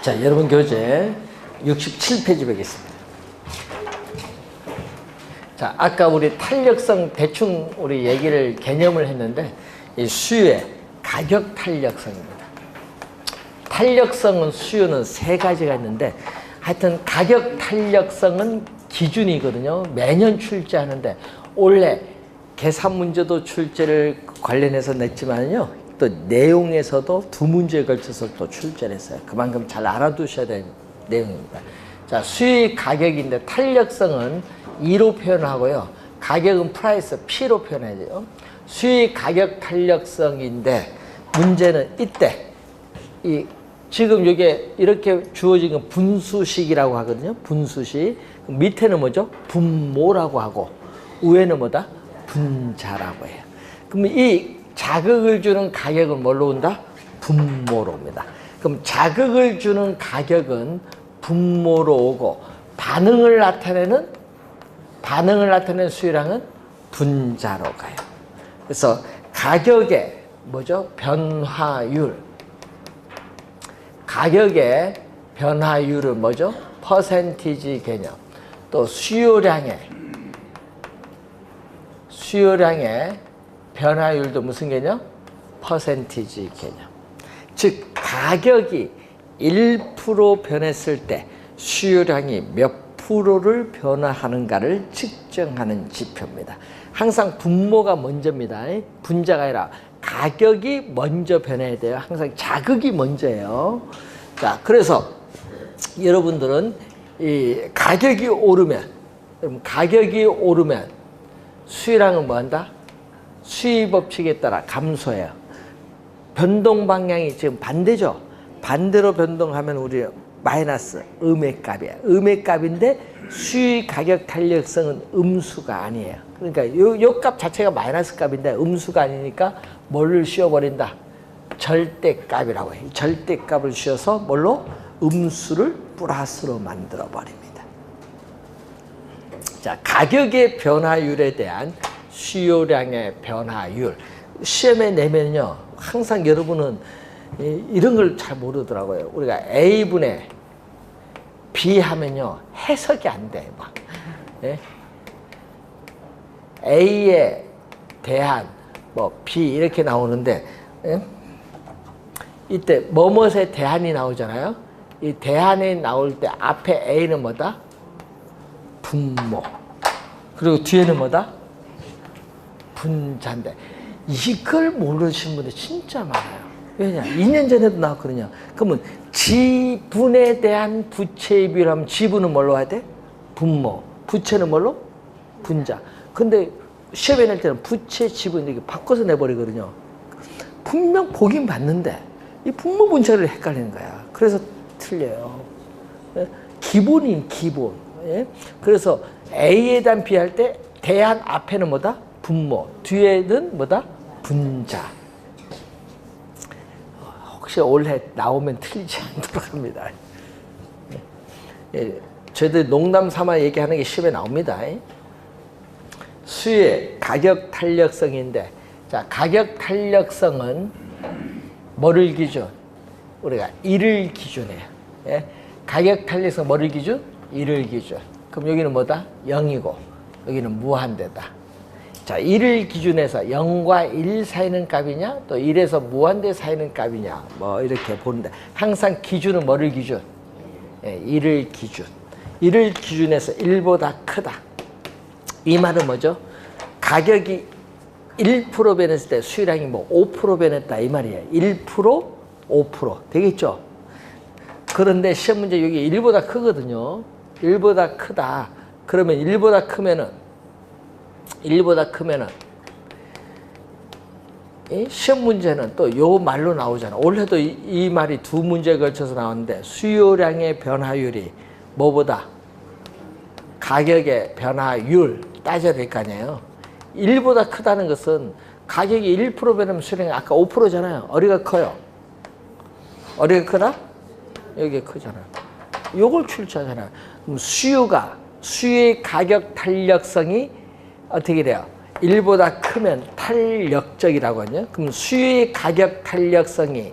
자, 여러분 교재 67페이지 보겠습니다. 자, 아까 우리 탄력성 대충 우리 얘기를 개념을 했는데 이 수요의 가격 탄력성입니다. 탄력성은 수요는 세 가지가 있는데 하여튼 가격 탄력성은 기준이거든요. 매년 출제하는데 올해 계산 문제도 출제를 관련해서 냈지만요. 또 내용에서도 두 문제에 걸쳐서 또 출제를 했어요. 그만큼 잘 알아두셔야 될 내용입니다. 자, 수익 가격인데 탄력성은 E로 표현하고요. 가격은 프라이스 P로 표현해야 돼요. 수익 가격 탄력성인데 문제는 이때 지금 이게 이렇게 주어진 건 분수식이라고 하거든요. 분수식. 밑에는 뭐죠? 분모라고 하고 위에는 뭐다? 분자라고 해요. 그러면 이 자극을 주는 가격은 뭘로 온다? 분모로 옵니다. 그럼 자극을 주는 가격은 분모로 오고 반응을 나타내는 수요량은 분자로 가요. 그래서 가격의 뭐죠? 변화율. 가격의 변화율은 뭐죠? 퍼센티지 개념. 또 수요량의 변화율도 무슨 개념? 퍼센티지 개념. 즉 가격이 1% 변했을 때 수요량이 몇 프로를 변화하는가를 측정하는 지표입니다. 항상 분모가 먼저입니다. 분자가 아니라 가격이 먼저 변해야 돼요. 항상 자극이 먼저예요. 자, 그래서 여러분들은 이 가격이 오르면 수요량은 뭐 한다? 수위 법칙에 따라 감소해요. 변동 방향이 지금 반대죠. 반대로 변동하면 우리 마이너스 음의 값이에요. 음의 값인데 수위 가격 탄력성은 음수가 아니에요. 그러니까 요 값 자체가 마이너스 값인데 음수가 아니니까 뭐를 씌워버린다? 절대값이라고 해요. 절대값을 씌워서 뭘로? 음수를 플러스로 만들어 버립니다. 자, 가격의 변화율에 대한 수요량의 변화율. 시험에 내면요, 항상 여러분은 이런 걸 잘 모르더라고요. 우리가 A분의 B 하면요, 해석이 안 돼. 막. 예? A에 대한 뭐 B 이렇게 나오는데, 예? 이때 뭐뭇에 대한이 나오잖아요. 이 대한이 나올 때 앞에 A는 뭐다? 분모. 그리고 뒤에는 뭐다? 분자인데 이걸 모르시는 분들 진짜 많아요. 왜냐? 2년 전에도 나왔거든요. 그러면 지분에 대한 부채의 비율 하면 지분은 뭘로 해야 돼? 분모. 부채는 뭘로? 분자. 근데 시험에 낼 때는 부채, 지분 이렇게 바꿔서 내버리거든요. 분명 보긴 봤는데 이 분모 분자를 헷갈리는 거야. 그래서 틀려요. 기본인 기본. 예? 그래서 A에 대한 B 할 때 대한 앞에는 뭐다? 분모. 뒤에는 뭐다? 분자. 혹시 올해 나오면 틀리지 않도록 합니다. 예, 저희들 농담 삼아 얘기하는 게 시험에 나옵니다. 수의 가격 탄력성인데, 자, 가격 탄력성은 뭐를 기준? 우리가 1을 기준해요. 예? 가격 탄력성 뭐를 기준? 1을 기준. 그럼 여기는 뭐다? 0이고 여기는 무한대다. 자, 1을 기준해서 0과 1 사이는 값이냐, 또 1에서 무한대 사이는 값이냐, 뭐 이렇게 보는데 항상 기준은 뭐를 기준? 예, 1을 기준. 1을 기준해서 1보다 크다. 이 말은 뭐죠? 가격이 1% 변했을 때 수요량이 뭐 5% 변했다 이 말이에요. 1%, 5% 되겠죠? 그런데 시험 문제 여기 1보다 크거든요. 1보다 크다. 그러면 1보다 크면은 이 시험 문제는 또 요 말로 나오잖아. 올해도 이 말이 두 문제에 걸쳐서 나오는데 수요량의 변화율이 뭐보다? 가격의 변화율 따져야 될 거 아니에요. 1보다 크다는 것은 가격이 1% 변하면 수요량이 아까 5%잖아요. 어디가 커요? 어디가 크다? 여기가 크잖아요. 요걸 출제하잖아요. 그럼 수요의 가격 탄력성이 어떻게 돼요? 1보다 크면 탄력적이라고 하죠. 그럼 수요의 가격 탄력성이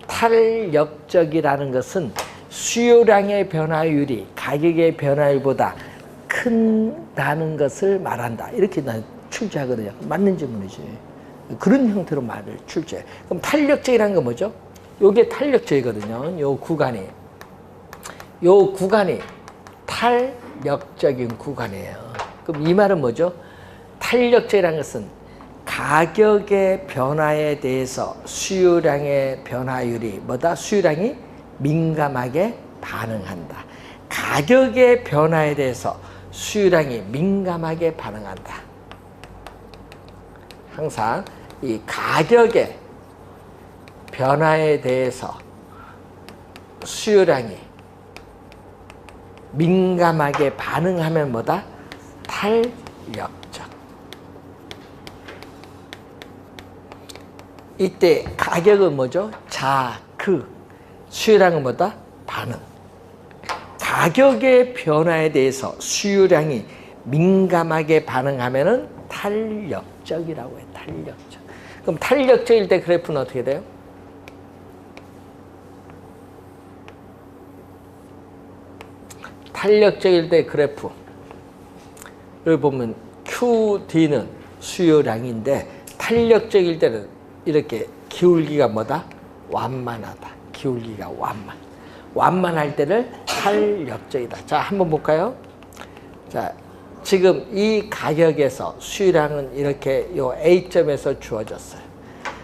탄력적이라는 것은 수요량의 변화율이 가격의 변화율보다 큰다는 것을 말한다. 이렇게 난 출제하거든요. 맞는 질문이지. 그런 형태로 말을 출제. 그럼 탄력적이라는 건 뭐죠? 요게 탄력적이거든요. 요 구간이 탄력적인 구간이에요. 그럼 이 말은 뭐죠? 탄력적이라는 것은 가격의 변화에 대해서 수요량의 변화율이 뭐다? 수요량이 민감하게 반응한다. 가격의 변화에 대해서 수요량이 민감하게 반응한다. 항상 이 가격의 변화에 대해서 수요량이 민감하게 반응하면 뭐다? 탄력적. 이때 가격은 뭐죠? 자극. 수요량은 뭐다? 반응. 가격의 변화에 대해서 수요량이 민감하게 반응하면은 탄력적이라고 해요. 탄력적. 그럼 탄력적일 때 그래프는 어떻게 돼요? 탄력적일 때 그래프. 여기 보면 QD는 수요량인데 탄력적일 때는 이렇게 기울기가 뭐다? 완만하다. 기울기가 완만할 때를 탄력적이다. 자, 한번 볼까요? 자, 지금 이 가격에서 수요량은 이렇게 요 A점에서 주어졌어요.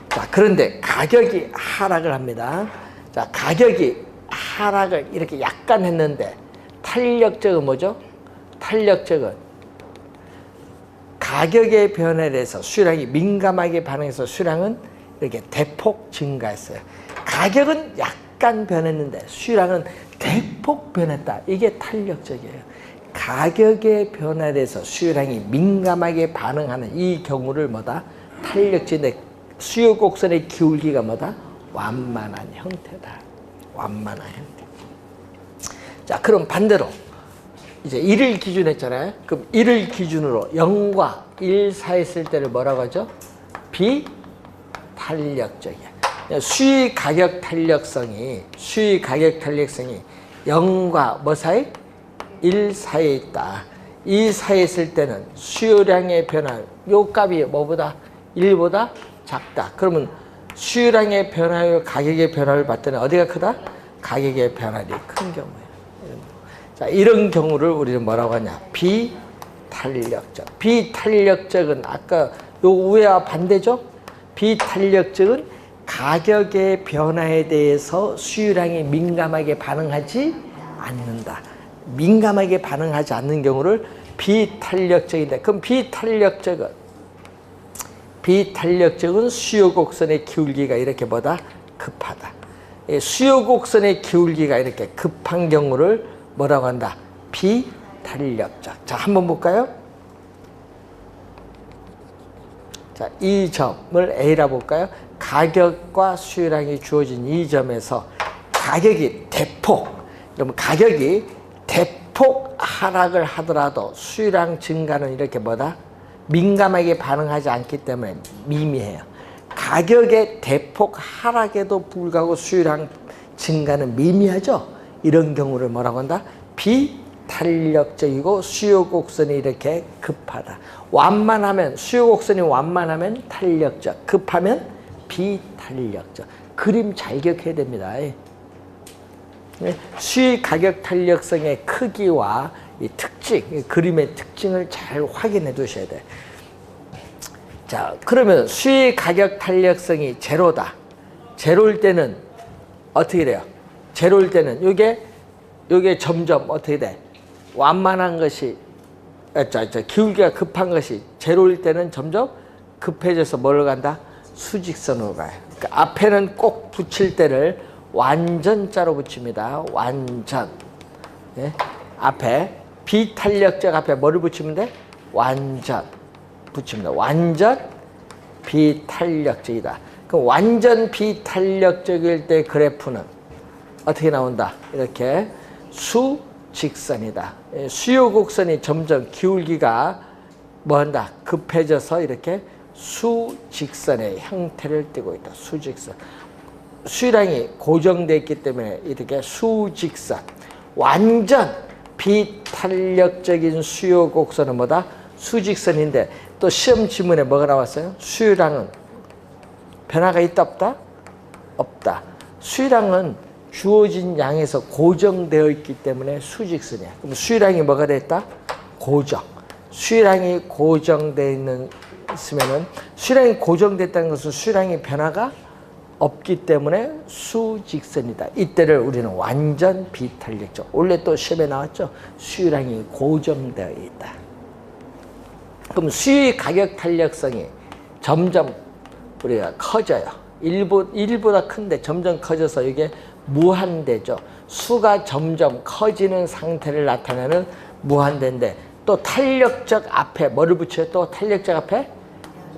자, 그런데 가격이 하락을 합니다. 자, 가격이 하락을 이렇게 약간 했는데 탄력적은 뭐죠? 탄력적은 가격의 변화에 대해서 수요량이 민감하게 반응해서 수요량은 이렇게 대폭 증가했어요. 가격은 약간 변했는데 수요량은 대폭 변했다. 이게 탄력적이에요. 가격의 변화에 대해서 수요량이 민감하게 반응하는 이 경우를 뭐다? 탄력적인데 수요 곡선의 기울기가 뭐다? 완만한 형태다. 완만한 형태. 자, 그럼 반대로 이제 1을 기준 했잖아요. 그럼 1을 기준으로 0과 1 사이에 있을 때를 뭐라고 하죠? 비탄력적이야. 수의 가격 탄력성이 0과 뭐 사이? 1 사이에 있다. 이 사이에 있을 때는 수요량의 변화, 요 값이 뭐보다? 1보다 작다. 그러면 수요량의 변화율, 가격의 변화를 봤더니 어디가 크다? 가격의 변화율이 큰 경우예요. 자, 이런 경우를 우리는 뭐라고 하냐? 비탄력적. 비탄력적은 아까 요 우회와 반대죠? 비탄력적은 가격의 변화에 대해서 수요량이 민감하게 반응하지 않는다. 민감하게 반응하지 않는 경우를 비탄력적인데, 그럼 비탄력적은 수요 곡선의 기울기가 이렇게 뭐다? 급하다. 수요 곡선의 기울기가 이렇게 급한 경우를 뭐라고 한다? 비탄력적. 자, 한번 볼까요? 자, 이 점을 A라 볼까요? 가격과 수요량이 주어진 이 점에서 가격이 대폭, 그러면 가격이 대폭 하락을 하더라도 수요량 증가는 이렇게 뭐다? 민감하게 반응하지 않기 때문에 미미해요. 가격의 대폭 하락에도 불구하고 수요량 증가는 미미하죠? 이런 경우를 뭐라고 한다? 비탄력적이고 수요 곡선이 이렇게 급하다. 완만하면, 수요 곡선이 완만하면 탄력적, 급하면 비탄력적. 그림 잘 기억해야 됩니다. 수의 가격 탄력성의 크기와 이 특징, 그림의 특징을 잘 확인해 두셔야 돼요. 자, 그러면 수의 가격 탄력성이 제로다. 제로일 때는 어떻게 돼요? 제로일 때는 요게 점점 어떻게 돼? 완만한 것이, 기울기가 급한 것이 제로일 때는 점점 급해져서 뭐를 간다? 수직선으로 가요. 그러니까 앞에는 꼭 붙일 때를 완전자로 붙입니다. 완전. 예? 앞에 비탄력적 앞에 뭐를 붙이면 돼? 완전 붙입니다. 완전 비탄력적이다. 그럼 완전 비탄력적일 때 그래프는 어떻게 나온다? 이렇게 수직선이다. 수요 곡선이 점점 기울기가 뭐한다? 급해져서 이렇게 수직선의 형태를 띠고 있다. 수직선. 수량이 고정되어 있기 때문에 이렇게 수직선, 완전 비탄력적인 수요 곡선은 뭐다? 수직선인데 또 시험 지문에 뭐가 나왔어요? 수유량은 변화가 있다 없다? 없다. 수유량은 주어진 양에서 고정되어 있기 때문에 수직선이야. 그럼 수유량이 뭐가 됐다? 고정. 수유량이 고정되어 있으면은 수유량이 고정됐다는 것은 수유량이 변화가 없기 때문에 수직선이다. 이때를 우리는 완전 비탄력적. 원래 또 시험에 나왔죠. 수유량이 고정되어 있다. 그럼 수유의 가격 탄력성이 점점 우리가 커져요. 1보다 큰데 점점 커져서 이게 무한대죠. 수가 점점 커지는 상태를 나타내는 무한대인데 또 탄력적 앞에 뭐를 붙여요? 또 탄력적 앞에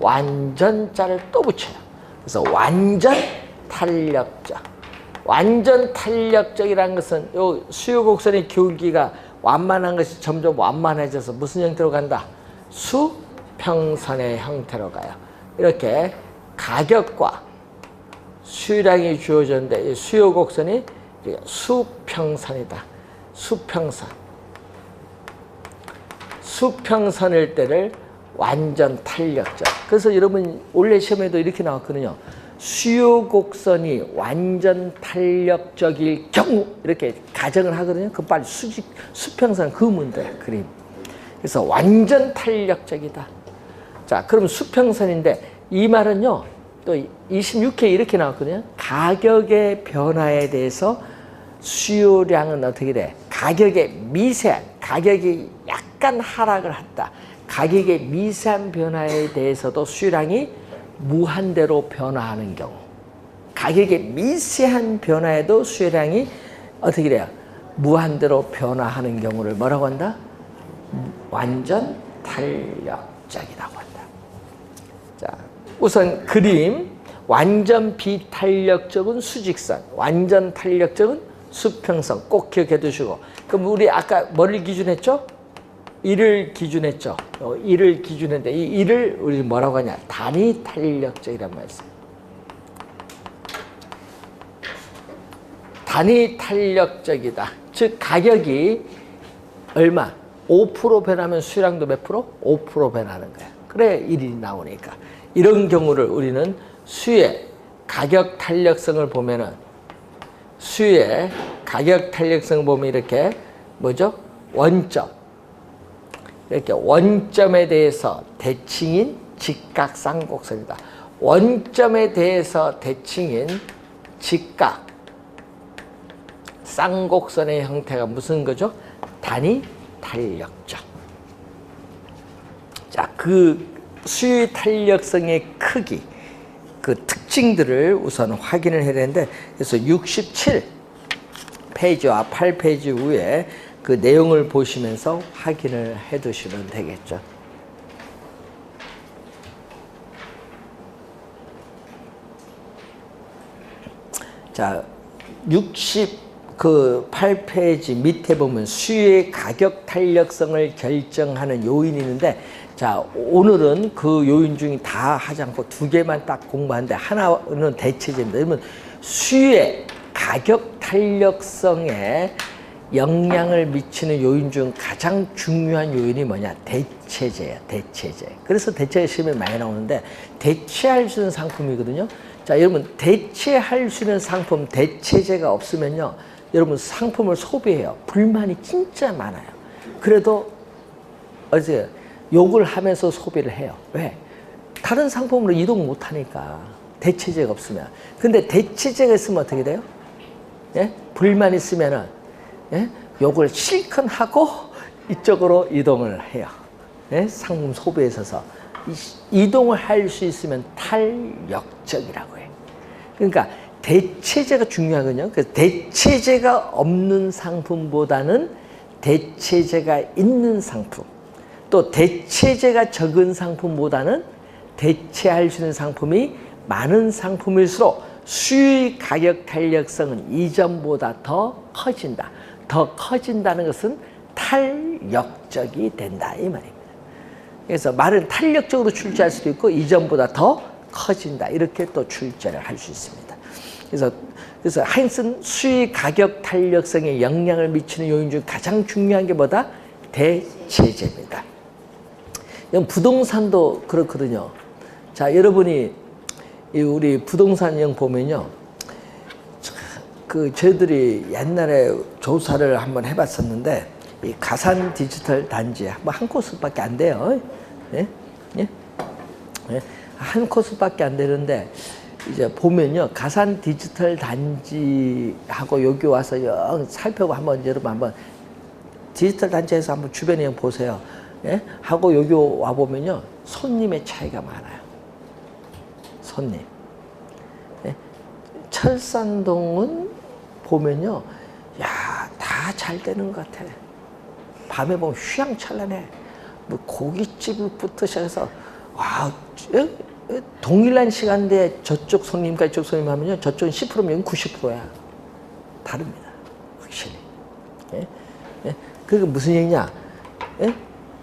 완전자를 또 붙여요. 그래서 완전 탄력적. 완전 탄력적이라는 것은 요 수요 곡선의 기울기가 완만한 것이 점점 완만해져서 무슨 형태로 간다? 수평선의 형태로 가요. 이렇게 가격과 수유량이 주어졌는데 이 수요 곡선이 수평선이다. 수평선. 수평선일 때를 완전 탄력적. 그래서 여러분 원래 시험에도 이렇게 나왔거든요. 수요 곡선이 완전 탄력적일 경우 이렇게 가정을 하거든요. 그 빨리 수평선 그으면 돼. 그림. 그래서 완전 탄력적이다. 자, 그럼 수평선인데 이 말은요. 또 26회 이렇게 나왔거든요. 가격의 변화에 대해서 수요량은 어떻게 돼? 가격의 미세한, 가격이 약간 하락을 했다. 가격의 미세한 변화에 대해서도 수요량이 무한대로 변화하는 경우. 가격의 미세한 변화에도 수요량이 어떻게 돼요? 무한대로 변화하는 경우를 뭐라고 한다? 완전 탄력적이라고 한다. 자, 우선 그림. 완전 비탄력적은 수직선, 완전 탄력적은 수평선 꼭 기억해 두시고. 그럼 우리 아까 뭐를 기준했죠? 1을 기준했죠. 1을 기준했는데 이 1을 우리 뭐라고 하냐? 단위 탄력적이란 말씀. 단위 탄력적이다. 즉 가격이 얼마? 5% 변하면 수량도 몇 프로? 5% 변하는 거야. 그래 1이 나오니까. 이런 경우를 우리는 수의 가격 탄력성을 보면은 수의 가격 탄력성을 보면 이렇게 뭐죠? 원점. 이렇게 원점에 대해서 대칭인 직각 쌍곡선이다. 원점에 대해서 대칭인 직각 쌍곡선의 형태가 무슨 거죠? 단위 탄력적. 자, 그 수의 탄력성의 크기, 그 특징들을 우선 확인을 해야 되는데, 그래서 67페이지와 8페이지 위에 그 내용을 보시면서 확인을 해 두시면 되겠죠. 자, 68페이지 밑에 보면 수의 가격 탄력성을 결정하는 요인이 있는데, 자, 오늘은 그 요인 중에 다 하지 않고 두 개만 딱 공부하는데 하나는 대체제입니다. 그러면 수의 가격 탄력성에 영향을 미치는 요인 중 가장 중요한 요인이 뭐냐? 대체제예요. 대체제. 그래서 대체 시험에 많이 나오는데 대체할 수 있는 상품이거든요. 자, 여러분 대체할 수 있는 상품, 대체제가 없으면요, 여러분 상품을 소비해요. 불만이 진짜 많아요. 그래도 어제 욕을 하면서 소비를 해요. 왜? 다른 상품으로 이동 못 하니까. 대체제가 없으면. 근데 대체제가 있으면 어떻게 돼요? 예? 불만 있으면은, 예? 욕을 실컷 하고 이쪽으로 이동을 해요. 예? 상품 소비에 있어서. 이동을 할 수 있으면 탄력적이라고 해요. 그러니까 대체제가 중요하거든요. 그래서 대체제가 없는 상품보다는 대체제가 있는 상품, 또 대체제가 적은 상품보다는 대체할 수 있는 상품이 많은 상품일수록 수의 가격 탄력성은 이전보다 더 커진다. 더 커진다는 것은 탄력적이 된다 이 말입니다. 그래서 말은 탄력적으로 출제할 수도 있고 이전보다 더 커진다 이렇게 또 출제를 할 수 있습니다. 그래서 하여튼 수의 가격 탄력성에 영향을 미치는 요인 중 가장 중요한 게 뭐다? 대체제입니다. 부동산도 그렇거든요. 자, 여러분이 우리 부동산형 보면요. 저희들이 옛날에 조사를 한번 해봤었는데, 이 가산 디지털 단지 뭐 한 코스밖에 안 돼요. 예? 예? 예? 한 코스밖에 안 되는데, 이제 보면요. 가산 디지털 단지하고 여기 와서 살펴보고 여러분 한번 디지털 단지에서 한번 주변에 보세요. 예? 하고 여기 와 보면요. 손님의 차이가 많아요. 손님. 예? 철산동은 보면요. 야, 다 잘 되는 것 같아. 밤에 보면 휘황찬란해. 뭐 고깃집부터 시작해서 와, 동일한 시간대에 저쪽 손님과 이쪽 손님 하면요. 저쪽은 10%면 여기는 90%야. 다릅니다. 확실히. 예? 예? 그게 무슨 얘기냐? 예?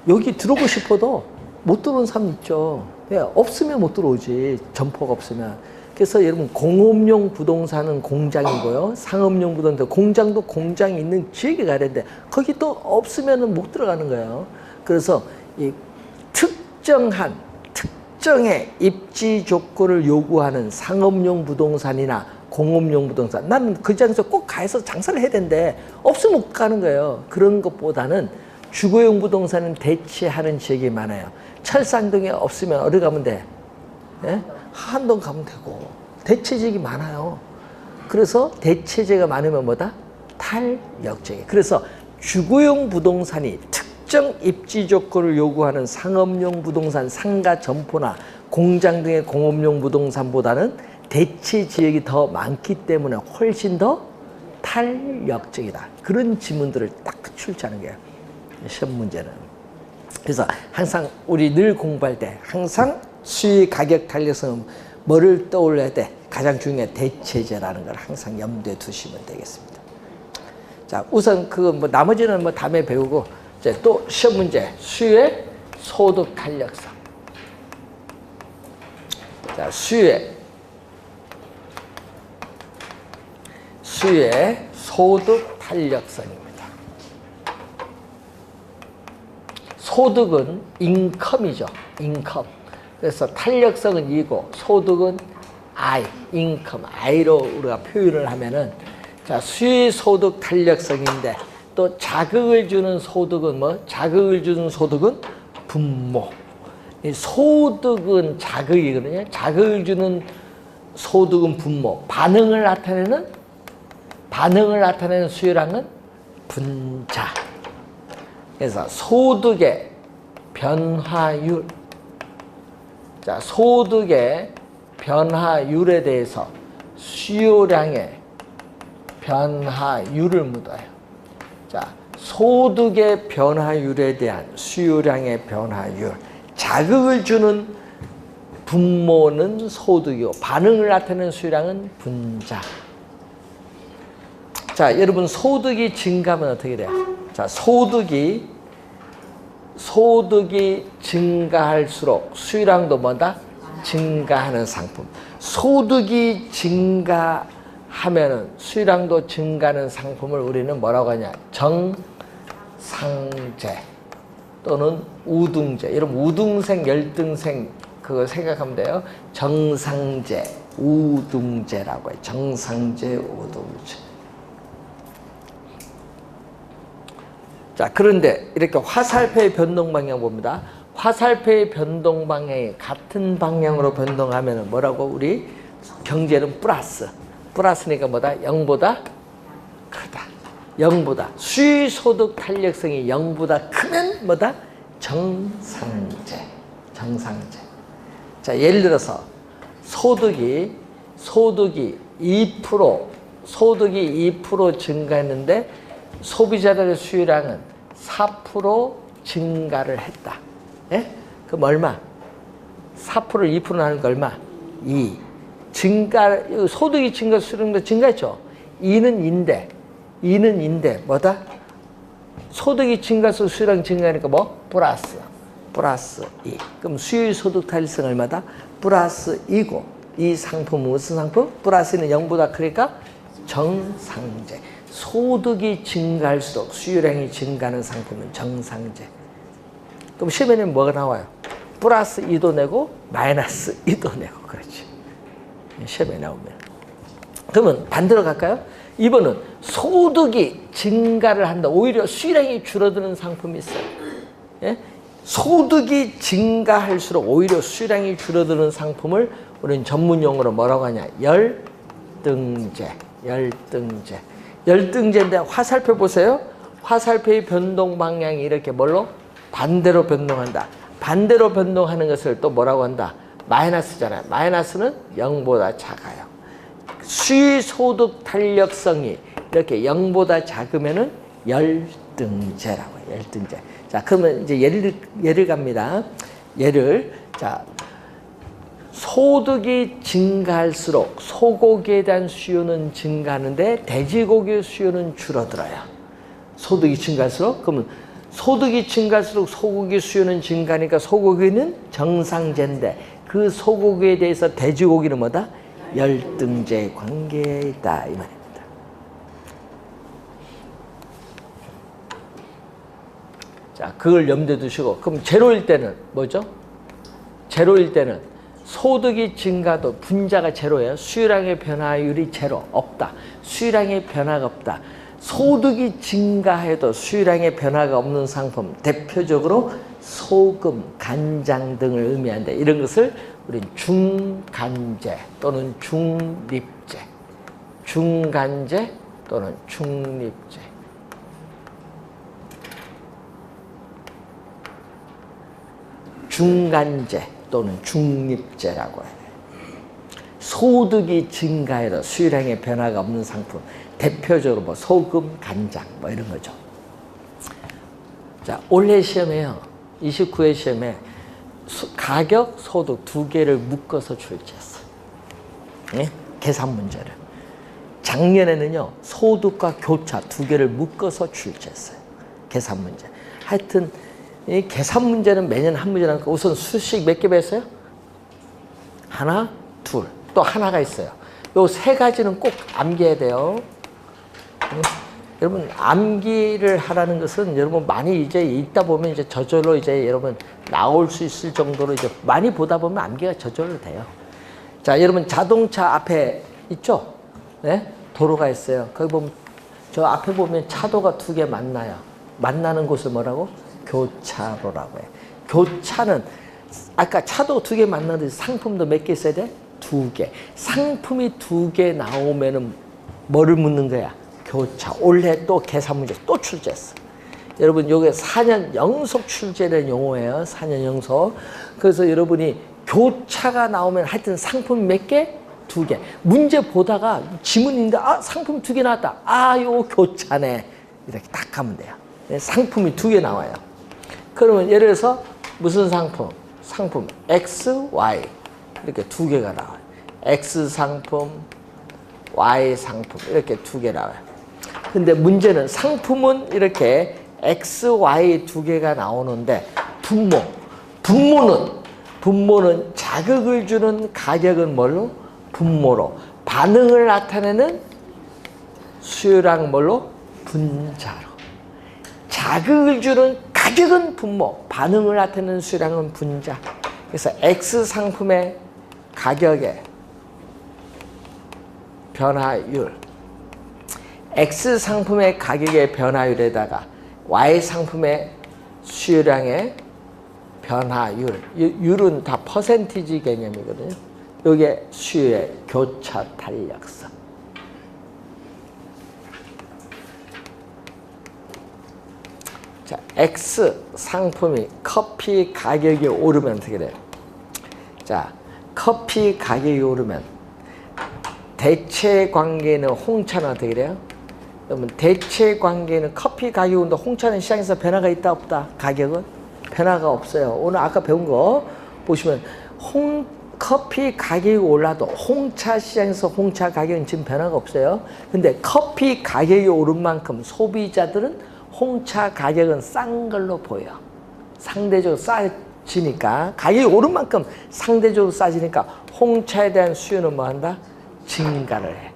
여기 들어오고 싶어도 못 들어오는 사람 있죠. 예, 없으면 못 들어오지. 점포가 없으면. 그래서 여러분 공업용 부동산은 공장이고요. 상업용 부동산 공장도 공장이 있는 지역에 가야 되는데 거기 또 없으면 못 들어가는 거예요. 그래서 이 특정의 입지 조건을 요구하는 상업용 부동산이나 공업용 부동산 나는 그 장소에 꼭 가서 장사를 해야 되는데 없으면 못 가는 거예요. 그런 것보다는 주거용 부동산은 대체하는 지역이 많아요. 철산동에 없으면 어디 가면 돼? 예? 한동 가면 되고 대체지역이 많아요. 그래서 대체지가 많으면 뭐다? 탈역적이. 그래서 주거용 부동산이 특정 입지 조건을 요구하는 상업용 부동산, 상가 점포나 공장 등의 공업용 부동산보다는 대체 지역이 더 많기 때문에 훨씬 더 탈역적이다. 그런 지문들을 딱 출제하는 거예요. 시험 문제는. 그래서 항상 우리 늘 공부할 때 항상 수의 가격 탄력성은 뭐를 떠올려야 돼? 가장 중요한 대체제라는 걸 항상 염두에 두시면 되겠습니다. 자, 우선 뭐 나머지는 뭐 다음에 배우고 이제 또 시험 문제 수의 소득 탄력성. 자, 수의 소득 탄력성입니다. 소득은 인컴이죠. 인컴. 그래서 탄력성은 이고 소득은 I, 인컴, I로 우리가 표현을 하면은 자, 수의 소득 탄력성인데 또 자극을 주는 소득은 뭐? 자극을 주는 소득은 분모. 이 소득은 자극이거든요. 자극을 주는 소득은 분모. 반응을 나타내는 수요량은 분자. 그래서 소득의 변화율. 자, 소득의 변화율에 대해서 수요량의 변화율을 묻어요. 자, 소득의 변화율에 대한 수요량의 변화율. 자극을 주는 분모는 소득이고 반응을 나타내는 수요량은 분자. 자, 여러분 소득이 증가하면 어떻게 돼요? 자, 소득이 증가할수록 수요량도 뭐다? 증가하는 상품. 소득이 증가하면은 수요량도 증가하는 상품을 우리는 뭐라고 하냐? 정상제 또는 우등제. 여러분 우등생, 열등생 그거 생각하면 돼요. 정상제, 우등제라고 해요. 정상제, 우등제. 자, 그런데 이렇게 화살표의 변동 방향 봅니다. 화살표의 변동 방향이 같은 방향으로 변동하면 뭐라고? 우리 경제는 플러스. 플러스니까 뭐다? 0보다 크다. 0보다. 수의소득 탄력성이 0보다 크면 뭐다? 정상제. 정상제. 자, 예를 들어서 소득이 2% 증가했는데 소비자들의 수요량은 4% 증가를 했다. 예? 그럼 얼마? 4%를 2% 나누니까 얼마? 2. 소득이 증가, 수요량도 증가했죠. 2는 인데, 뭐다? 소득이 증가해서 수요량 증가하니까 뭐? 플러스 2. 그럼 수요소득 탄력성 얼마다? 플러스 2고, 이 상품은 무슨 상품? 플러스는 0보다 크니까 정상제. 소득이 증가할수록 수요량이 증가하는 상품은 정상제. 그럼 시험에는 뭐가 나와요? 플러스 2도 내고 마이너스 2도 내고. 그렇지. 시험에 나오면. 그러면 반대로 갈까요? 2번은 소득이 증가를 한다. 오히려 수요량이 줄어드는 상품이 있어요. 예? 소득이 증가할수록 오히려 수요량이 줄어드는 상품을 우리는 전문용어로 뭐라고 하냐? 열등제. 열등제. 열등제인데 화살표 보세요. 화살표의 변동 방향이 이렇게 뭘로? 반대로 변동한다. 반대로 변동하는 것을 또 뭐라고 한다? 마이너스잖아요. 마이너스는 0보다 작아요. 수의소득 탄력성이 이렇게 0보다 작으면은 열등제라고 해요. 열등제. 자, 그러면 이제 예를 갑니다. 자, 소득이 증가할수록 소고기에 대한 수요는 증가하는데 돼지고기 수요는 줄어들어요. 소득이 증가할수록, 그러면 소득이 증가할수록 소고기 수요는 증가하니까 소고기는 정상제인데 그 소고기에 대해서 돼지고기는 뭐다? 열등제 관계에 있다, 이 말입니다. 자, 그걸 염두에 두시고, 그럼 제로일 때는 뭐죠? 제로일 때는 소득이 증가도 분자가 제로예요. 수요량의 변화율이 제로, 없다. 수요량의 변화가 없다. 소득이 증가해도 수요량의 변화가 없는 상품, 대표적으로 소금, 간장 등을 의미한다. 이런 것을 우리는 중간제 또는 중립제, 중간제 또는 중립제. 중간제 또는 중립제라고 해요. 소득이 증가해도 수요량의 변화가 없는 상품, 대표적으로 뭐 소금, 간장 뭐 이런 거죠. 자, 올해 시험에요. 29회 시험에 가격, 소득 두 개를 묶어서 출제했어요. 네? 계산 문제를. 작년에는요, 소득과 교차 두 개를 묶어서 출제했어요. 계산 문제. 하여튼 이 계산 문제는 매년 한 문제 나니까 우선 수식 몇 개 배웠어요? 하나, 둘. 또 하나가 있어요. 요 세 가지는 꼭 암기해야 돼요. 여러분, 암기를 하라는 것은 여러분 많이 이제 읽다 보면 이제 저절로 이제 여러분 나올 수 있을 정도로 이제 많이 보다 보면 암기가 저절로 돼요. 자, 여러분 자동차 앞에 있죠? 네? 도로가 있어요. 거기 보면 저 앞에 보면 차도가 두 개 만나요. 만나는 곳을 뭐라고? 교차로라고 해요. 교차는 아까 차도 두 개 만나는데 상품도 몇 개 있어야 돼? 두 개. 상품이 두 개 나오면은 뭐를 묻는 거야? 교차. 올해 또 계산 문제 또 출제했어. 여러분, 요게 4년 연속 출제된 용어예요. 4년 연속. 그래서 여러분이 교차가 나오면 하여튼 상품 몇 개? 두 개. 문제 보다가 지문인데 아, 상품 두 개 나왔다. 아, 요 교차네. 이렇게 딱 하면 돼요. 상품이 두 개 나와요. 그러면 예를 들어서 무슨 상품? 상품 X, Y 이렇게 두 개가 나와요. X 상품, Y 상품 이렇게 두 개 나와요. 근데 문제는 상품은 이렇게 X, Y 두 개가 나오는데 분모는 자극을 주는 가격은 뭘로? 분모로. 반응을 나타내는 수요량 뭘로? 분자로. 자극을 주는 가격은 분모, 반응을 나타내는 수량은 분자. 그래서 X 상품의 가격의 변화율, X 상품의 가격의 변화율에다가 Y 상품의 수요량의 변화율, 율은 다 퍼센티지 개념이거든요. 이게 수요의 교차 탄력성. 자, X 상품이 커피 가격이 오르면 어떻게 돼요? 자, 커피 가격이 오르면 대체 관계는 홍차는 어떻게 돼요? 그러면 대체 관계는 커피 가격이 오른다. 홍차는 시장에서 변화가 있다 없다? 가격은 변화가 없어요. 오늘 아까 배운 거 보시면 커피 가격이 올라도 홍차 시장에서 홍차 가격은 지금 변화가 없어요. 근데 커피 가격이 오른 만큼 소비자들은 홍차 가격은 싼 걸로 보여. 상대적으로 싸지니까, 가격이 오른 만큼 상대적으로 싸지니까 홍차에 대한 수요는 뭐한다? 증가를 해.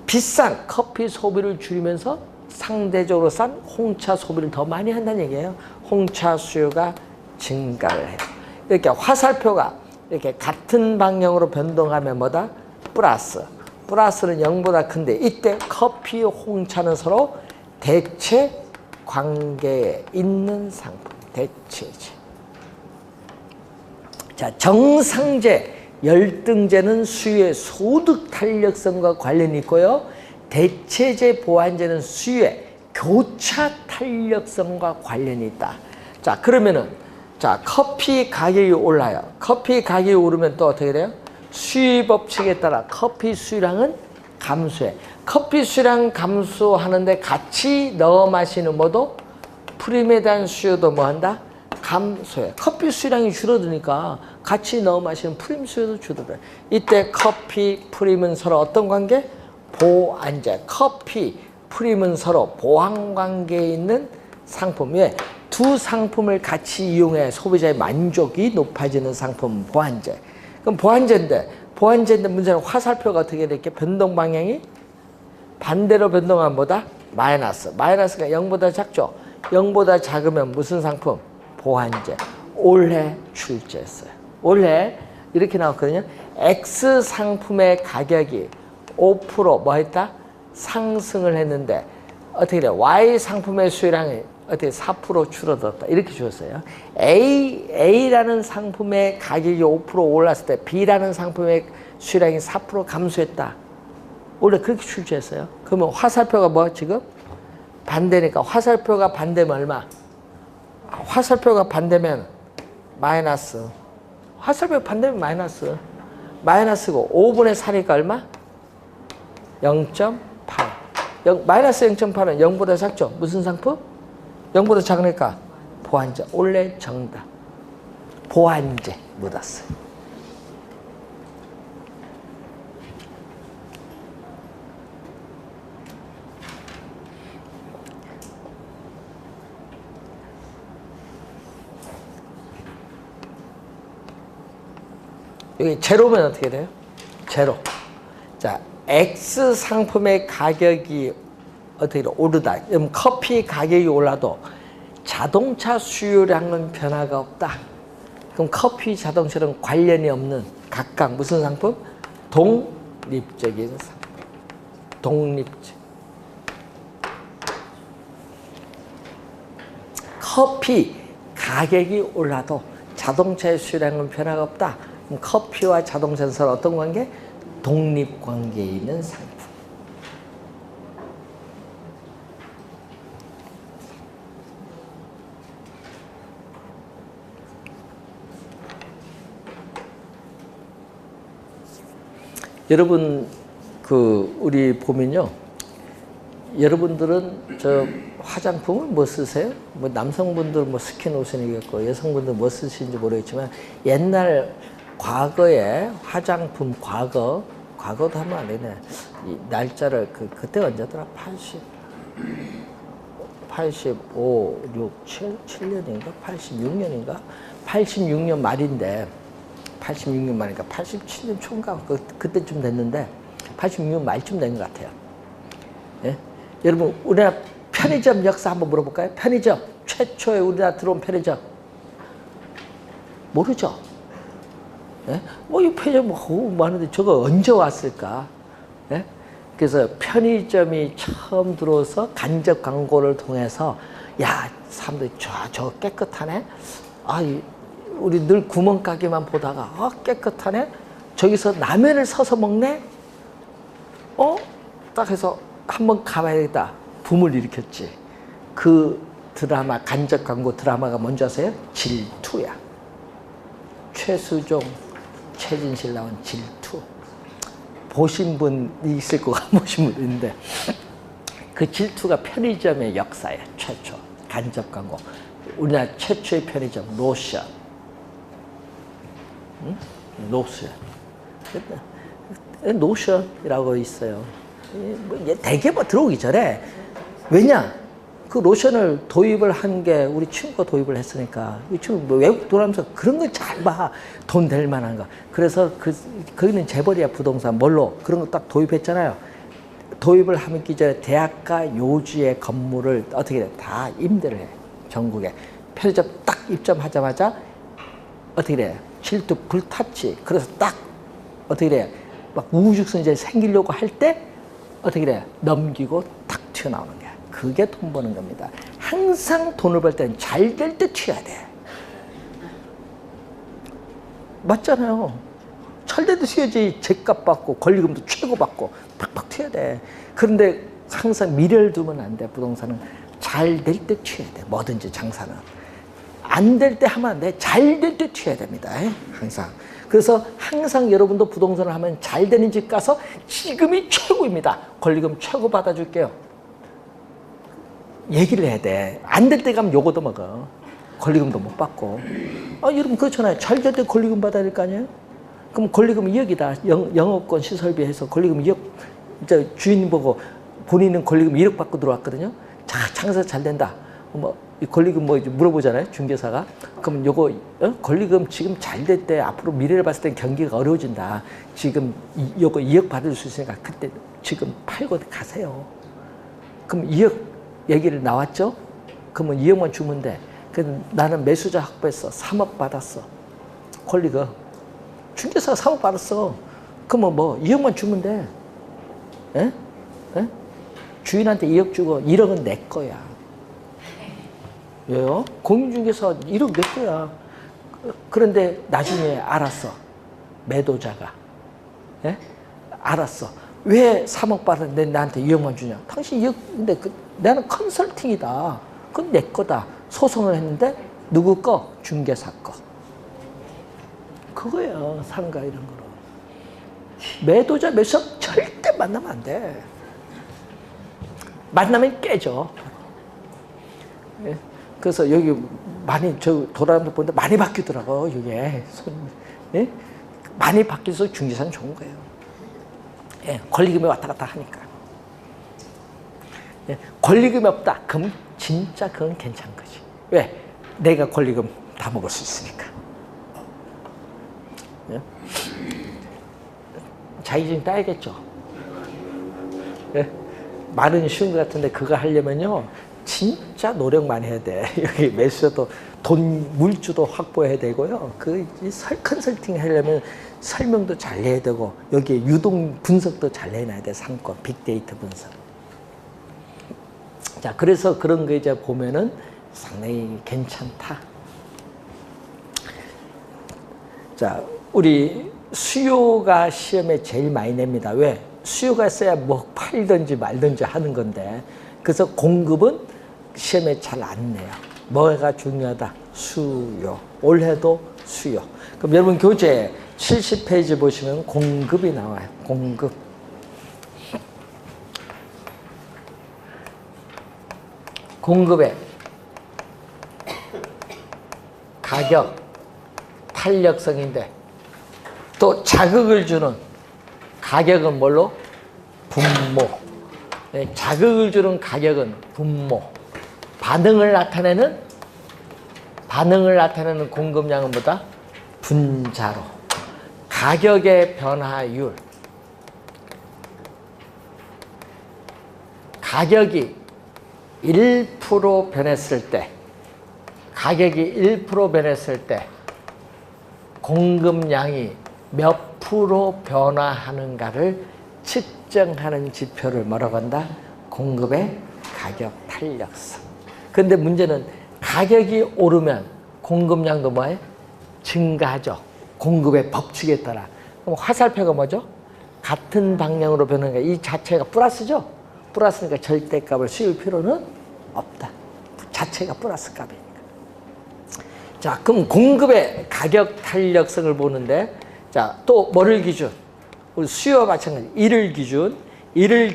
비싼 커피 소비를 줄이면서 상대적으로 싼 홍차 소비를 더 많이 한다는 얘기예요. 홍차 수요가 증가를 해요. 이렇게 화살표가 이렇게 같은 방향으로 변동하면 뭐다? 플러스. 플러스는 0보다 큰데 이때 커피, 홍차는 서로 대체 관계에 있는 상품. 대체제. 자, 정상제, 열등제는 수요의 소득 탄력성과 관련이 있고요. 대체제, 보완제는 수요의 교차 탄력성과 관련이 있다. 자, 그러면은 자, 커피 가격이 올라요. 커피 가격이 오르면 또 어떻게 돼요? 수요 법칙에 따라 커피 수량은 감소해. 커피 수량 감소하는데 같이 넣어 마시는 뭐도 프림에 대한 수요도 뭐한다? 감소해. 커피 수량이 줄어드니까 같이 넣어 마시는 프림 수요도 줄어들어요. 이때 커피, 프림은 서로 어떤 관계? 보완제. 커피, 프림은 서로 보완 관계에 있는 상품. 왜? 두 상품을 같이 이용해 소비자의 만족이 높아지는 상품 보완제. 그럼 보완제인데 문제는 화살표가 어떻게 될게? 변동 방향이 반대로 변동하면 뭐다? 마이너스. 마이너스가 0보다 작죠? 0보다 작으면 무슨 상품? 보완제. 올해 출제했어요. 올해 이렇게 나왔거든요. X 상품의 가격이 5% 뭐 했다? 상승을 했는데 어떻게 돼? Y 상품의 수요량이 어떻게 4% 줄어들었다. 이렇게 주었어요. A라는 상품의 가격이 5% 올랐을 때 B라는 상품의 수요량이 4% 감소했다. 원래 그렇게 출제했어요. 그러면 화살표가 뭐 지금? 반대니까 화살표가 반대면 얼마? 화살표가 반대면 마이너스. 화살표가 반대면 마이너스. 마이너스고 5분의 4니까 얼마? 0.8. 마이너스 0.8은 0보다 작죠? 무슨 상품? 0보다 작으니까 보완제. 원래 정답. 보완제 묻었어요. 여기 제로면 어떻게 돼요? 제로. 자, X 상품의 가격이 어떻게 돼? 오르다. 그럼 커피 가격이 올라도 자동차 수요량은 변화가 없다. 그럼 커피, 자동차랑 관련이 없는 각각 무슨 상품? 독립적인 상품. 독립적. 커피 가격이 올라도 자동차의 수요량은 변화가 없다. 그럼 커피와 자동차는 서로 어떤 관계? 독립 관계에 있는 상품. 여러분 우리 보면요. 여러분들은 저 화장품을 뭐 쓰세요? 뭐 남성분들 뭐 스킨로션이겠고 여성분들 뭐 쓰시는지 모르겠지만 옛날 과거에 화장품 과거도 하면 안 되네. 이 날짜를 그때가 언제더라? 85, 6, 7년인가? 86년인가? 86년 말인데 86년 말이니까 87년 초인가? 그때쯤 됐는데 86년 말쯤 된 것 같아요. 예? 여러분 우리나라 편의점 역사 한번 물어볼까요? 편의점 최초에 우리나라 들어온 편의점 모르죠? 예? 뭐 이 편의점 뭐 하는데 저거 언제 왔을까? 예? 그래서 편의점이 처음 들어와서 간접 광고를 통해서 야 사람들이 저 깨끗하네. 우리 늘 구멍가게만 보다가 깨끗하네. 저기서 라면을 서서 먹네. 딱 해서 한번 가봐야겠다. 붐을 일으켰지. 그 드라마 간접 광고 드라마가 뭔지 아세요? 질투야. 최수종, 최진실 나온 질투. 보신 분이 있을 거가 보신 분 있는데 그 질투가 편의점의 역사예요. 최초 간접 광고. 우리나라 최초의 편의점 로션. 응? 로션. 노션이라고 있어요. 되게 뭐 들어오기 전에 왜냐? 그 로션을 도입을 한 게 우리 친구가 도입을 했으니까 이 친구 뭐 외국 돌아오면서 그런 걸 잘 봐. 돈 될 만한 거. 그래서 거기는 재벌이야 부동산 뭘로 그런 거 딱 도입했잖아요. 도입을 하면 기존에 대학가 요지의 건물을 어떻게 돼? 다 임대를 해. 전국에. 편의점 딱 입점하자마자 어떻게 돼? 질투 불탔지. 그래서 딱 어떻게 돼? 막 우후죽순 생기려고 할 때 어떻게 돼? 넘기고 탁 튀어나오는 거야. 그게 돈 버는 겁니다. 항상 돈을 벌 때는 잘 될 때 튀어야 돼. 맞잖아요. 잘 될 때 튀어야지. 제값 받고 권리금도 최고 받고 팍팍 튀어야 돼. 그런데 항상 미래를 두면 안 돼. 부동산은 잘 될 때 튀어야 돼. 뭐든지 장사는. 안 될 때 하면 안 돼. 잘 될 때 튀어야 됩니다. 항상. 그래서 항상 여러분도 부동산을 하면 잘 되는 집 가서 지금이 최고입니다. 권리금 최고 받아줄게요. 얘기를 해야 돼. 안 될 때 가면 요거도 먹어. 권리금도 못 받고. 여러분 그렇잖아요. 잘 될 때 권리금 받아야 될 거 아니에요? 그럼 권리금 2억이다. 영업권 시설비 해서 권리금 2억. 이제 주인 보고 본인은 권리금 1억 받고 들어왔거든요. 자, 장사 잘 된다. 이 권리금 물어보잖아요. 중개사가. 그럼 요거 권리금 지금 잘 될 때 앞으로 미래를 봤을 때 경기가 어려워진다. 지금 요거 2억 받을 수 있으니까 그때 지금 팔고 가세요. 그럼 2억 얘기를 나왔죠? 그러면 2억만 주면 돼. 그래서 나는 매수자 확보했어. 3억 받았어. 권리금. 중개사가 3억 받았어. 그러면 2억만 주면 돼. 에? 주인한테 2억 주고 1억은 내 거야. 왜요? 공인중개사 1억 내 거야. 그런데 나중에 알았어. 매도자가. 예? 알았어. 왜 3억 받았는데 나한테 2억만 주냐? 당신 2억, 근데 나는 컨설팅이다. 그건 내 거다. 소송을 했는데 누구 거? 중개사 거. 그거예요. 상가 이런 거로. 매도자, 매수자 절대 만나면 안 돼. 만나면 깨져. 예? 그래서 여기 많이 돌아다니면서 보는데 많이 바뀌더라고 이게 예? 많이 바뀌어서 중개사는 좋은 거예요. 예, 권리금이 왔다 갔다 하니까. 예, 권리금이 없다. 그럼 진짜 그건 괜찮은 거지. 왜? 내가 권리금 다 먹을 수 있으니까. 예? 자격증 따야겠죠. 예? 말은 쉬운 것 같은데 그거 하려면요. 진짜 노력 많이 해야 돼. 여기 매수자도 돈, 물주도 확보해야 되고요. 컨설팅 하려면 설명도 잘 해야 되고, 여기에 유동 분석도 잘 해놔야 돼. 상권, 빅데이터 분석. 자, 그래서 그런 거 이제 보면은 상당히 괜찮다. 자, 우리 수요가 시험에 제일 많이 냅니다. 왜? 수요가 있어야 뭐 팔든지 말든지 하는 건데, 그래서 공급은 시험에 잘 안 내요. 뭐가 중요하다? 수요. 올해도 수요. 그럼 여러분 교재 70페이지 보시면 공급이 나와요. 공급. 공급의 가격, 탄력성인데 또 자극을 주는 가격은 뭘로? 분모. 네, 자극을 주는 가격은 분모. 반응을 나타내는 공급량은 뭐다? 분자로. 가격의 변화율. 가격이 1% 변했을 때, 공급량이 몇 프로 변화하는가를 측정하는 지표를 뭐라고 한다? 공급의 가격 탄력성. 그런데 문제는 가격이 오르면 공급량도 뭐예요? 증가하죠. 공급의 법칙에 따라. 그럼 화살표가 뭐죠? 같은 방향으로 변하는 게 이 자체가 플러스죠? 플러스니까 절대값을 씌울 필요는 없다. 자체가 플러스 값이니까. 자, 그럼 공급의 가격 탄력성을 보는데, 자, 또 뭐를 기준? 우리 수요와 마찬가지. 1을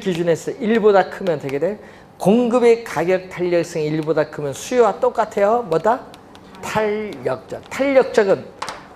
기준해서 1보다 크면 되게 돼. 공급의 가격 탄력성이 1보다 크면 수요와 똑같아요. 뭐다? 탄력적. 탄력적은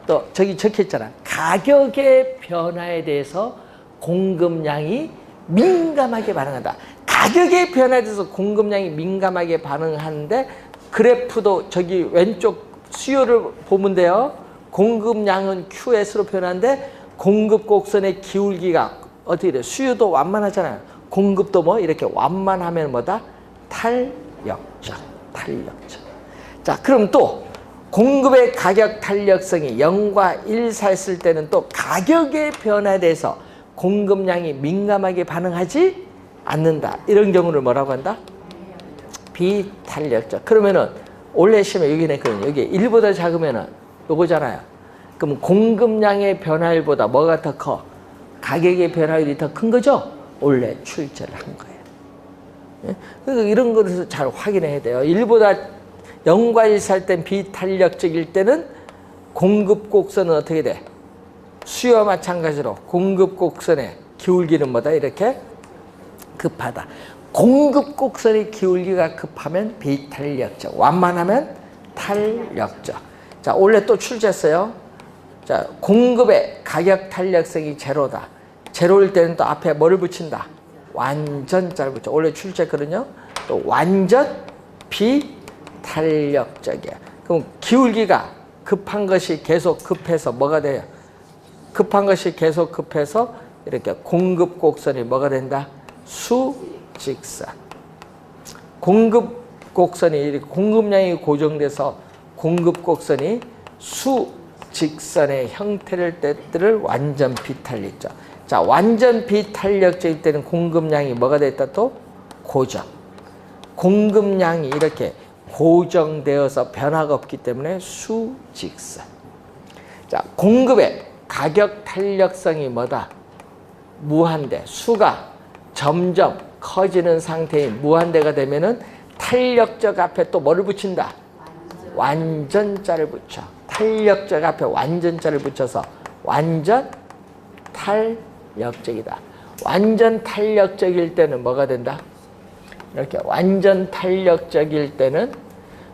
또 저기 적혀있잖아. 가격의 변화에 대해서 공급량이 민감하게 반응한다. 가격의 변화에 대해서 공급량이 민감하게 반응하는데 그래프도 저기 왼쪽 수요를 보면 돼요. 공급량은 QS로 표현하는데 공급 곡선의 기울기가 어떻게 돼요? 수요도 완만하잖아요. 공급도 뭐 이렇게 완만하면 뭐다? 탄력적. 자, 그럼 또 공급의 가격 탄력성이 0과 1 사이였을 때는 또 가격의 변화에 대해서 공급량이 민감하게 반응하지 않는다. 이런 경우를 뭐라고 한다? 비탄력적. 그러면은 원래 시험에 여기 냈거든요. 여기 1보다 작으면은 요거잖아요. 그럼 공급량의 변화율보다 뭐가 더 커? 가격의 변화율이 더 큰 거죠? 원래 출제를 한 거예요. 예? 그러니까 이런 것을 잘 확인해야 돼요. 1보다 0과 1 살 땐 비탄력적일 때는 공급 곡선은 어떻게 돼? 수요와 마찬가지로 공급 곡선의 기울기는 뭐다? 이렇게 급하다. 공급 곡선의 기울기가 급하면 비탄력적, 완만하면 탄력적. 자, 원래 또 출제했어요. 자, 공급의 가격 탄력성이 제로다. 제로일 때는 또 앞에 뭐를 붙인다? 완전자를 붙여. 원래 출제했거든요. 또 완전 비탄력적이야. 그럼 기울기가 급한 것이 계속 급해서 뭐가 돼요? 급한 것이 계속 급해서 이렇게 공급 곡선이 뭐가 된다? 수직선. 공급 곡선이 공급량이 고정돼서 공급 곡선이 수직선의 형태를 떼들을 완전 비탄력적. 자, 완전 비탄력적일 때는 공급량이 뭐가 됐다 또? 고정. 공급량이 이렇게 고정되어서 변화가 없기 때문에 수직선. 자, 공급의 가격 탄력성이 뭐다? 무한대. 수가 점점 커지는 상태인 무한대가 되면은 탄력적 앞에 또 뭐를 붙인다? 완전자를 붙여. 탄력적 앞에 완전자를 붙여서 완전 탄력적이다. 완전 탄력적일 때는 뭐가 된다? 이렇게 완전 탄력적일 때는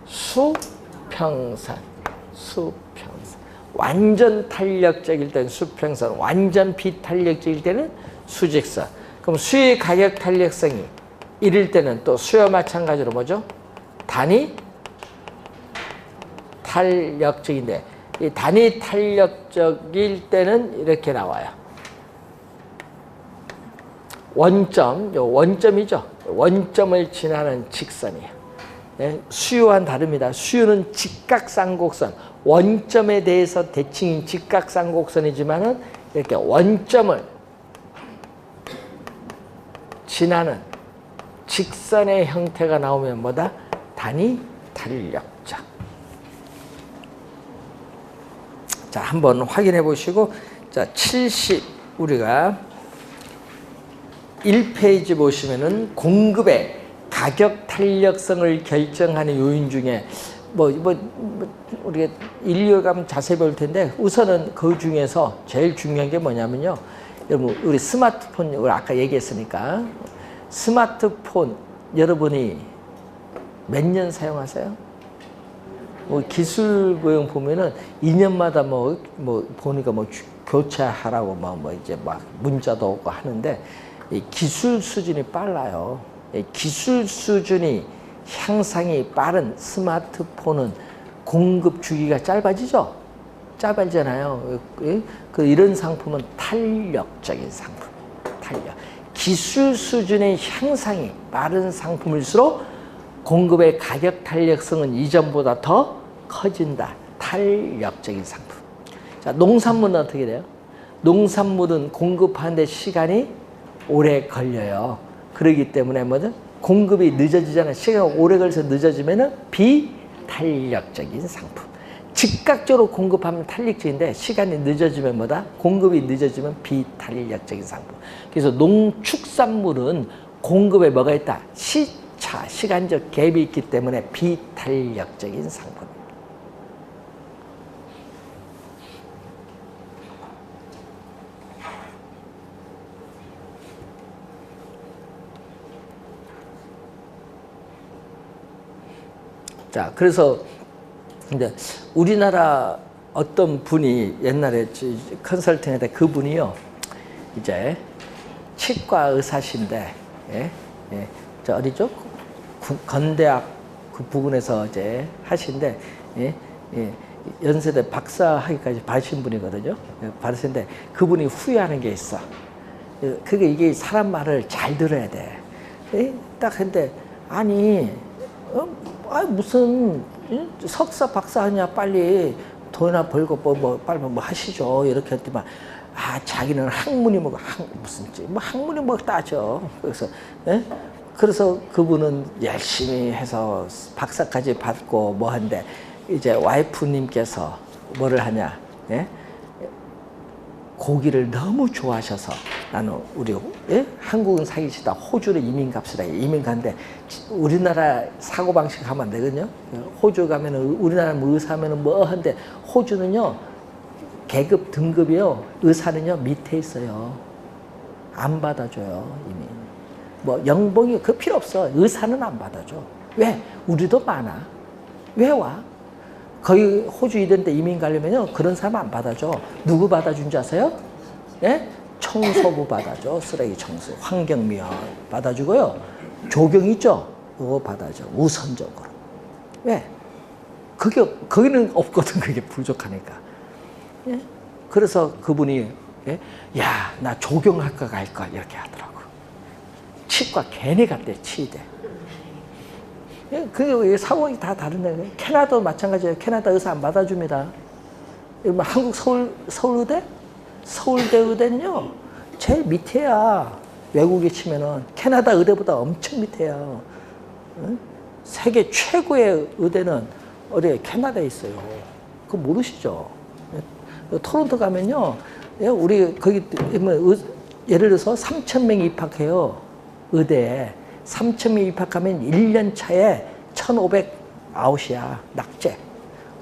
수평선. 완전 탄력적일 때는 수평선, 완전 비탄력적일 때는 수직선. 그럼 수의 가격 탄력성이 1일 때는 또 수요와 마찬가지로 뭐죠? 단위 탄력적인데 이 단위 탄력적일 때는 이렇게 나와요. 원점, 요 원점이죠. 원점을 지나는 직선이에요. 네, 수요와는 다릅니다. 수요는 직각쌍곡선, 원점에 대해서 대칭인 직각쌍곡선이지만은 이렇게 원점을 지나는 직선의 형태가 나오면 뭐다? 단위 탄력적. 자, 한번 확인해 보시고, 자, 70 우리가 1페이지 보시면은 공급의 가격 탄력성을 결정하는 요인 중에 우리가 1, 2월 가면 자세히 볼 텐데 우선은 그 중에서 제일 중요한 게 뭐냐면요. 여러분, 우리 스마트폰, 우리 아까 얘기했으니까 스마트폰 여러분이 몇 년 사용하세요? 기술 고용 보면은 2년마다 보니까 교체하라고 이제 문자도 오고 하는데 이 기술 수준이 빨라요. 기술 수준이 향상이 빠른 스마트폰은 공급 주기가 짧아지죠? 짧아지잖아요. 이런 상품은 탄력적인 상품. 탄력. 기술 수준의 향상이 빠른 상품일수록 공급의 가격 탄력성은 이전보다 더 커진다. 탄력적인 상품. 자, 농산물은 어떻게 돼요? 농산물은 공급하는데 시간이 오래 걸려요. 그렇기 때문에 공급이 늦어지잖아요. 시간이 오래 걸려서 늦어지면은 비탄력적인 상품. 즉각적으로 공급하면 탄력적인데 시간이 늦어지면 공급이 늦어지면 비탄력적인 상품. 그래서 농축산물은 공급에 뭐가 있다? 시간적 갭이 있기 때문에 비탄력적인 상품. 자, 그래서 근데 우리나라 어떤 분이 옛날에 컨설팅 할 때 그분이요, 이제 치과 의사신데, 예? 예, 저 어디죠? 건대학 그 부근에서 이제 하신데, 예, 예, 연세대 박사학위까지 받으신 분이거든요. 예, 받으셨는데 그분이 후회하는 게 있어. 그게 이게 사람 말을 잘 들어야 돼. 예? 딱 했는데 아니, 무슨 석사 박사 하냐 빨리 돈이나 벌고 빨리 뭐 하시죠 이렇게 했더만 자기는 학문이 무슨 뭐 학문이 뭐 따져. 그래서 예? 그래서 그분은 열심히 해서 박사까지 받고 뭐 한데 이제 와이프님께서 뭐를 하냐, 예? 고기를 너무 좋아하셔서 나는 우리 예? 한국은 사기치다 호주로 이민 갑시다. 이민 간데 우리나라 사고방식 하면 안 되거든요. 호주 가면은 우리나라 의사 하면은 뭐 한데 호주는요 계급 등급이요 의사는요 밑에 있어요. 안 받아줘요 이미. 뭐 연봉이 그 필요 없어. 의사는 안 받아줘. 왜? 우리도 많아. 왜 와? 거기 호주 이런 데 이민 가려면요 그런 사람 안 받아줘. 누구 받아준 줄 아세요? 예? 청소부 받아줘. 쓰레기 청소, 환경미화 받아주고요. 조경 있죠? 그거 받아줘. 우선적으로. 왜? 거기는 없거든. 그게 부족하니까. 예? 그래서 그분이 예? 야, 나 조경학과 갈까 이렇게 하더라고. 치과 괜히 갔대. 치대. 그게 상황이 다 다른데. 캐나다도 마찬가지예요. 캐나다 의사 안 받아줍니다. 한국 서울의대? 서울대 의대는요 제일 밑에야. 외국에 치면은 캐나다 의대보다 엄청 밑에야. 응? 세계 최고의 의대는 어디에 캐나다에 있어요. 그거 모르시죠? 토론토 가면요 우리 거기 예를 들어서 3,000명이 입학해요. 의대에 3,000명 입학하면 1년 차에 1,500 아웃이야. 낙제.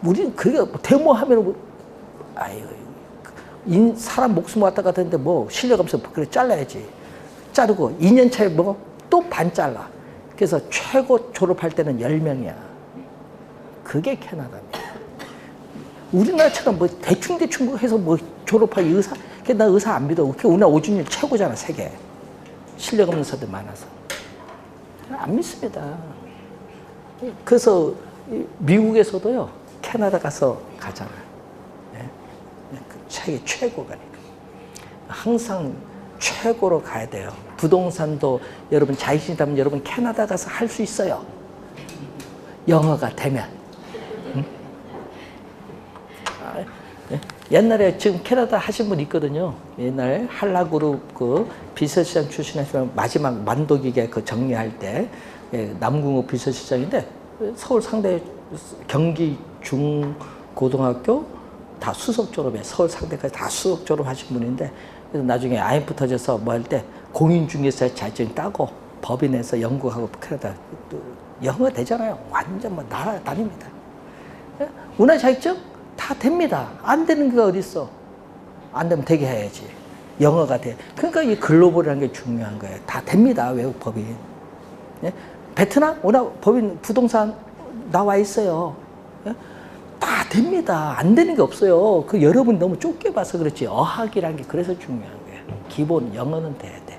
우리는 그게 데모하면 사람 목숨 왔다 갔다 했는데 뭐 실력없어 그래 잘라야지. 자르고 2년 차에 뭐 또 반 잘라. 그래서 최고 졸업할 때는 10명이야. 그게 캐나다입니다. 우리나라처럼 뭐 대충 해서 뭐 졸업할 의사, 나 의사 안 믿어. 우리나라 오준율 최고잖아 세계. 실력 없는 사람들 많아서. 안 믿습니다. 그래서 미국에서도요 캐나다 가서 가잖아요. 네? 세계 최고가니까. 항상 최고로 가야 돼요. 부동산도 여러분 자신이라면 여러분 캐나다 가서 할 수 있어요. 영어가 되면. 응? 옛날에 지금 캐나다 하신 분 있거든요. 옛날에 한라그룹 그 비서실장 출신하시면 마지막 만독이게 그 정리할 때 남궁호 비서실장인데 서울 상대 경기 중고등학교 다 수석 졸업해. 서울 상대까지 다 수석 졸업하신 분인데 그래서 나중에 IMF 터져서 뭐 할 때 공인중개사 자격증 따고 법인에서 연구하고 캐나다 영어 되잖아요. 완전 뭐 날아다닙니다. 문화 자격증 다 됩니다. 안 되는 게 어디 있어? 안 되면 되게 해야지. 영어가 돼. 그러니까 이 글로벌이라는 게 중요한 거예요. 다 됩니다. 외국 법인. 예? 베트남 워낙 법인 부동산 나와 있어요. 예? 다 됩니다. 안 되는 게 없어요. 그 여러분 너무 좁게 봐서 그렇지. 어학이라는 게 그래서 중요한 거예요. 기본 영어는 돼야 돼.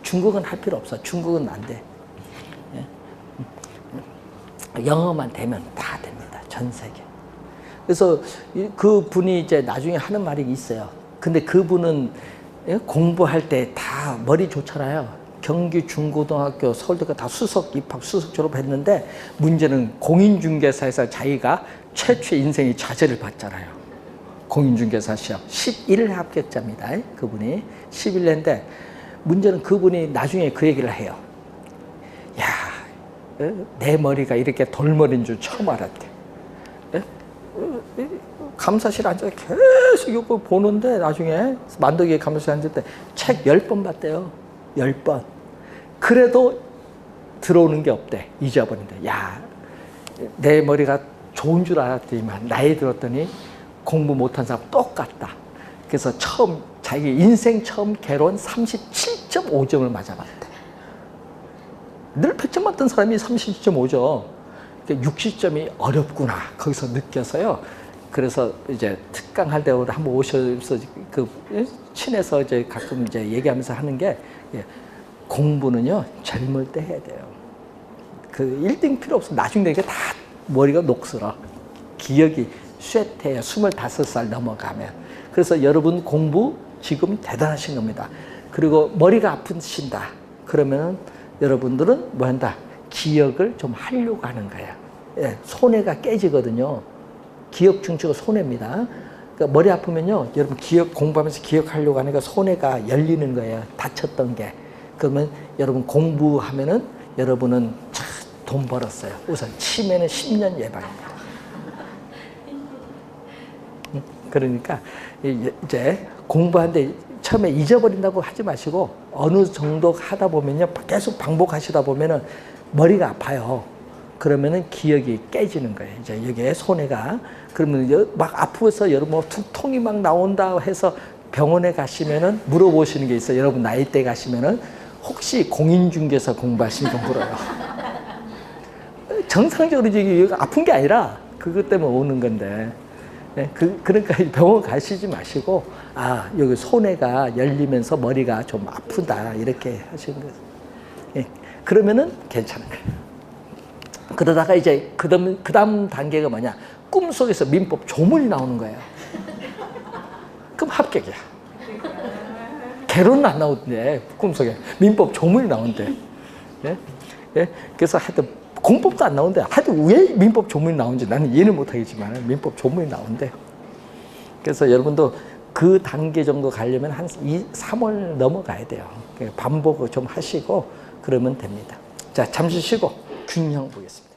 중국은 할 필요 없어. 중국은 안 돼. 예? 영어만 되면 다 됩니다. 전 세계. 그래서 그 분이 이제 나중에 하는 말이 있어요. 근데 그분은 공부할 때 다 머리 좋잖아요. 경기 중고등학교 서울대가 다 수석 입학, 수석 졸업했는데 문제는 공인중개사에서 자기가 최초의 인생의 좌절을 받잖아요. 공인중개사 시험 11회 합격자입니다. 그분이 11회인데 문제는 그분이 나중에 그 얘기를 해요. 야, 내 머리가 이렇게 돌머리인 줄 처음 알았대. 감사실 앉아서 계속 이거 보는데 나중에 만덕이에 감사실 앉을 때 책 10번 봤대요. 10번. 그래도 들어오는 게 없대. 잊어버린대. 야, 내 머리가 좋은 줄 알았더니만 나이 들었더니 공부 못한 사람 똑같다. 그래서 자기 인생 처음 개론 37.5점을 맞아봤대. 늘 100점 맞던 사람이 37.5점. 60점이 어렵구나. 거기서 느껴서요. 그래서 이제 특강 할 때 한번 오셔서 그 친해서 이제 가끔 이제 얘기하면서 하는 게 공부는요, 젊을 때 해야 돼요. 그 1등 필요 없어. 나중에 되니까 다 머리가 녹슬어. 기억이 쇠퇴해요. 25살 넘어가면. 그래서 여러분 공부 지금 대단하신 겁니다. 그리고 머리가 아프신다. 그러면 여러분들은 뭐 한다? 기억을 좀 하려고 하는 거야. 예, 손해가 깨지거든요. 기억 중추가 손해입니다. 그러니까 머리 아프면요, 여러분 공부하면서 기억하려고 하니까 손해가 열리는 거예요. 다쳤던 게. 그러면 여러분 공부하면은 여러분은 돈 벌었어요. 우선 치매는 10년 예방입니다. 그러니까 이제 공부하는데 처음에 잊어버린다고 하지 마시고 어느 정도 하다 보면요, 계속 반복하시다 보면은 머리가 아파요. 그러면은 기억이 깨지는 거예요. 이제 여기에 손해가. 그러면 막 아프서 여러분 뭐 두통이 막 나온다 해서 병원에 가시면은 물어보시는 게 있어요. 여러분 나이 때 가시면은 혹시 공인중개사 공부하시니까 물어요. 정상적으로 이게 아픈 게 아니라 그것 때문에 오는 건데. 네, 그러니까 병원 가시지 마시고, 아, 여기 손해가 열리면서 머리가 좀 아프다. 이렇게 하시는 거예요. 네, 그러면은 괜찮은 거예요. 그러다가 이제 그 다음 단계가 뭐냐? 꿈속에서 민법 조문이 나오는 거예요. 그럼 합격이야. 개론은 안 나오던데, 꿈속에. 민법 조문이 나온대. 예? 예? 그래서 하여튼 공법도 안 나오는데, 하여튼 왜 민법 조문이 나오는지 나는 이해는 못하겠지만, 민법 조문이 나온대. 그래서 여러분도 그 단계 정도 가려면 한 3월 넘어가야 돼요. 반복을 좀 하시고, 그러면 됩니다. 자, 잠시 쉬고 균형 보겠습니다.